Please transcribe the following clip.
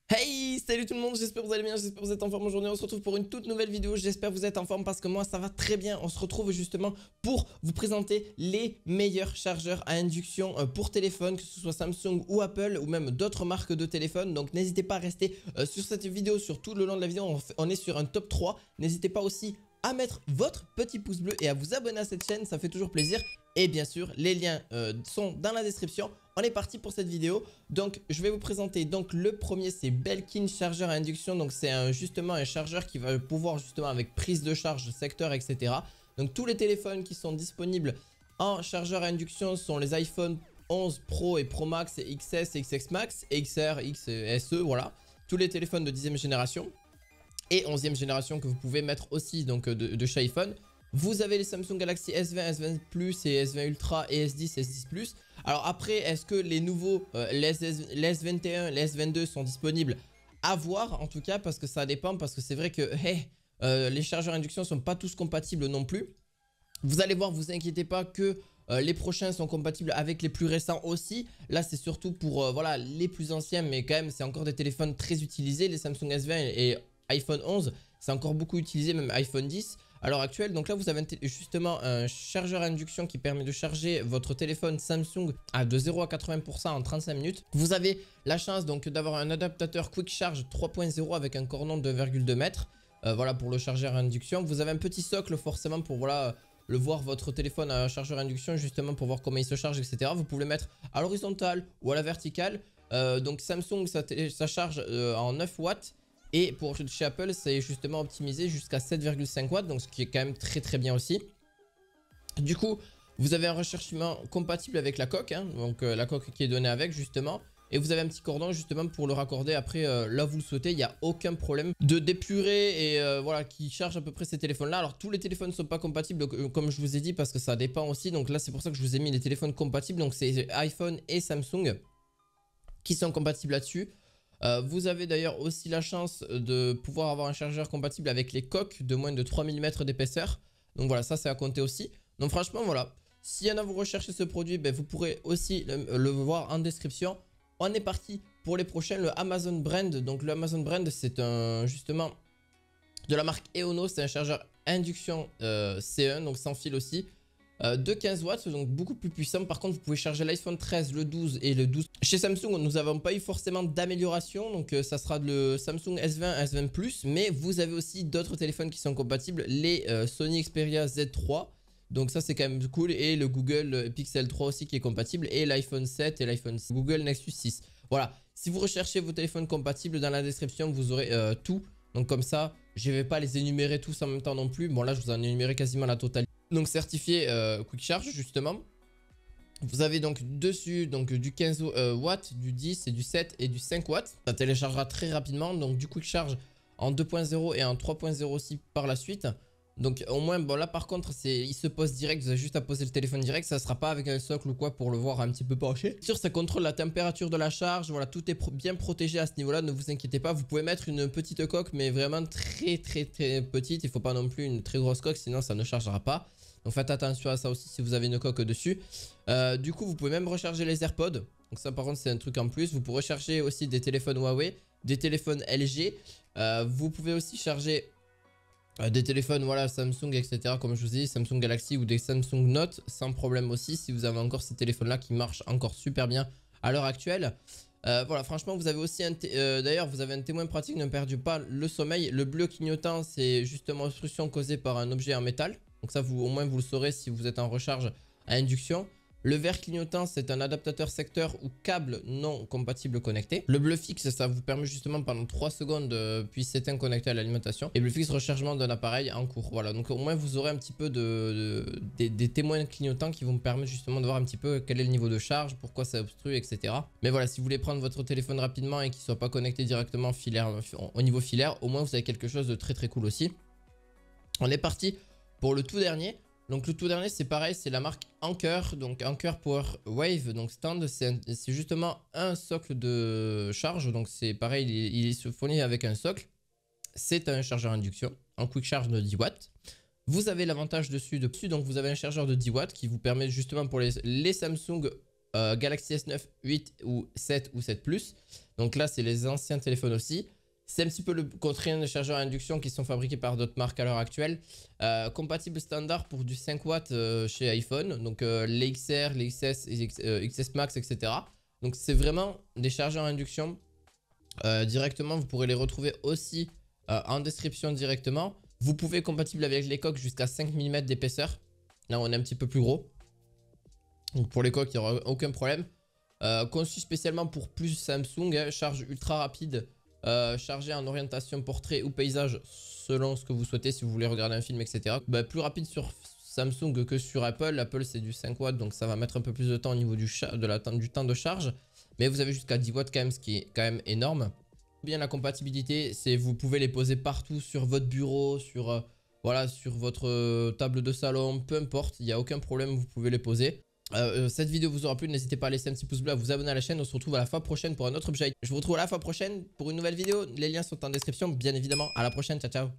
Hey, salut tout le monde, j'espère que vous allez bien, j'espère que vous êtes en forme aujourd'hui. On se retrouve pour une toute nouvelle vidéo, j'espère que vous êtes en forme parce que moi ça va très bien. On se retrouve justement pour vous présenter les meilleurs chargeurs à induction pour téléphone, que ce soit Samsung ou Apple ou même d'autres marques de téléphone. Donc n'hésitez pas à rester sur cette vidéo, sur tout le long de la vidéo, on est sur un top 3. N'hésitez pas aussi à mettre votre petit pouce bleu et à vous abonner à cette chaîne, ça fait toujours plaisir. Et bien sûr, les liens sont dans la description. On est parti pour cette vidéo. Donc, je vais vous présenter. Donc, le premier, c'est Belkin chargeur à induction. Donc, c'est justement un chargeur qui va pouvoir justement avec prise de charge, secteur, etc. Donc, tous les téléphones qui sont disponibles en chargeur à induction sont les iPhone 11 Pro et Pro Max et XS et XS Max, et XR, XSE, voilà. Tous les téléphones de 10e génération et 11e génération que vous pouvez mettre aussi donc de chez iPhone. Vous avez les Samsung Galaxy S20, S20 Plus et S20 Ultra et S10, S10 Plus. Alors après, est-ce que les nouveaux, les S21, les S22 sont disponibles? À voir en tout cas, parce que ça dépend, parce que c'est vrai que les chargeurs à induction ne sont pas tous compatibles non plus. Vous allez voir, vous inquiétez pas que les prochains sont compatibles avec les plus récents aussi. Là, c'est surtout pour voilà, les plus anciens, mais quand même, c'est encore des téléphones très utilisés. Les Samsung S20 et iPhone 11, c'est encore beaucoup utilisé, même iPhone 10 à l'heure actuelle. Donc là, vous avez justement un chargeur à induction qui permet de charger votre téléphone Samsung de 0 à 80% en 35 minutes. Vous avez la chance donc d'avoir un adaptateur Quick Charge 3.0 avec un cordon de 2,2 m. Voilà pour le chargeur à induction. Vous avez un petit socle forcément pour voilà le voir votre téléphone à chargeur à induction justement pour voir comment il se charge, etc. Vous pouvez le mettre à l'horizontale ou à la verticale. Donc Samsung ça charge en 9 watts. Et pour chez Apple, c'est justement optimisé jusqu'à 7,5 watts, donc ce qui est quand même très bien aussi. Du coup, vous avez un rechargement compatible avec la coque, hein, donc la coque qui est donnée avec justement. Et vous avez un petit cordon justement pour le raccorder après là où vous le souhaitez, il n'y a aucun problème de d'épurer et voilà qui charge à peu près ces téléphones là. Alors tous les téléphones ne sont pas compatibles comme je vous ai dit parce que ça dépend aussi. Donc là c'est pour ça que je vous ai mis les téléphones compatibles. Donc c'est iPhone et Samsung qui sont compatibles là-dessus. Vous avez d'ailleurs aussi la chance de pouvoir avoir un chargeur compatible avec les coques de moins de 3 mm d'épaisseur. Donc voilà, ça c'est à compter aussi. Donc franchement voilà, s'il y en a vous recherchez ce produit, ben, vous pourrez aussi le voir en description. On est parti pour les prochains, le Amazon Brand. Donc le Amazon Brand c'est justement de la marque Eono, c'est un chargeur induction C1, donc sans fil aussi. De 15 watts, donc beaucoup plus puissant. Par contre, vous pouvez charger l'iPhone 13, le 12 et le 12. Chez Samsung, nous n'avons pas eu forcément d'amélioration. Donc, ça sera le Samsung S20, S20 Plus. Mais vous avez aussi d'autres téléphones qui sont compatibles. Les Sony Xperia Z3. Donc, ça, c'est quand même cool. Et le Google Pixel 3 aussi qui est compatible. Et l'iPhone 7 et l'iPhone 6. Google Nexus 6. Voilà. Si vous recherchez vos téléphones compatibles, dans la description, vous aurez tout. Donc, comme ça, je ne vais pas les énumérer tous en même temps non plus. Bon, là, je vous en ai énuméré quasiment la totalité. Donc certifié Quick Charge justement. Vous avez donc dessus donc du 15 watts, du 10 et du 7 et du 5 watts. Ça téléchargera très rapidement. Donc du Quick Charge en 2.0 et en 3.0 aussi par la suite. Donc au moins bon là par contre il se pose direct. Vous avez juste à poser le téléphone direct. Ça sera pas avec un socle ou quoi pour le voir un petit peu penché. Bien sûr ça contrôle la température de la charge. Voilà, tout est bien protégé à ce niveau là. Ne vous inquiétez pas. Vous pouvez mettre une petite coque mais vraiment très petite. Il faut pas non plus une très grosse coque sinon ça ne chargera pas. Donc faites attention à ça aussi si vous avez une coque dessus. Du coup vous pouvez même recharger les AirPods. Donc ça par contre c'est un truc en plus. Vous pouvez recharger aussi des téléphones Huawei, des téléphones LG. Vous pouvez aussi charger des téléphones voilà Samsung etc. Comme je vous ai dit, Samsung Galaxy ou des Samsung Note sans problème aussi. Si vous avez encore ces téléphones là qui marchent encore super bien à l'heure actuelle. Voilà, franchement, vous avez aussi d'ailleurs, vous avez un témoin pratique, ne perdez pas le sommeil. Le bleu clignotant, c'est justement obstruction causée par un objet en métal. Donc ça, au moins, vous le saurez si vous êtes en recharge à induction. Le vert clignotant, c'est un adaptateur secteur ou câble non compatible connecté. Le bleu fixe, ça vous permet justement pendant 3 secondes puis s'éteindre connecté à l'alimentation. Et le fixe, rechargement d'un appareil en cours. Voilà, donc au moins vous aurez un petit peu des témoins clignotants qui vont me permettre justement de voir un petit peu quel est le niveau de charge, pourquoi ça obstrue, etc. Mais voilà, si vous voulez prendre votre téléphone rapidement et qu'il ne soit pas connecté directement au niveau filaire, au moins vous avez quelque chose de très cool aussi. On est parti pour le tout dernier. Donc le tout dernier c'est pareil, c'est la marque Anker, donc Anker Power Wave, donc stand, c'est justement un socle de charge, donc c'est pareil, il est fourni avec un socle. C'est un chargeur induction, en quick charge de 10 watts. Vous avez l'avantage dessus, donc vous avez un chargeur de 10 watts qui vous permet justement pour les Samsung Galaxy S9, 8 ou 7 ou 7 Plus. Donc là, c'est les anciens téléphones aussi. C'est un petit peu le contraire des chargeurs à induction qui sont fabriqués par d'autres marques à l'heure actuelle. Compatible standard pour du 5 watts chez iPhone. Donc les XR, les XS, XS Max, etc. Donc c'est vraiment des chargeurs à induction. Directement, vous pourrez les retrouver aussi en description directement. Vous pouvez compatible avec les coques jusqu'à 5 mm d'épaisseur. Là, on est un petit peu plus gros. Donc pour les coques, il n'y aura aucun problème. Conçu spécialement pour plus Samsung, hein, charge ultra rapide. Chargé en orientation portrait ou paysage selon ce que vous souhaitez si vous voulez regarder un film, etc. Plus rapide sur Samsung que sur Apple. Apple c'est du 5 watts donc ça va mettre un peu plus de temps au niveau du temps de charge. Mais vous avez jusqu'à 10 watts quand même, ce qui est quand même énorme. Bien la compatibilité, c'est vous pouvez les poser partout sur votre bureau, sur, voilà, sur votre table de salon, peu importe, il n'y a aucun problème, vous pouvez les poser. Cette vidéo vous aura plu, n'hésitez pas à laisser un petit pouce bleu, à vous abonner à la chaîne. On se retrouve à la fois prochaine pour un autre objet. Je vous retrouve à la fois prochaine pour une nouvelle vidéo. Les liens sont en description, bien évidemment. À la prochaine, ciao ciao.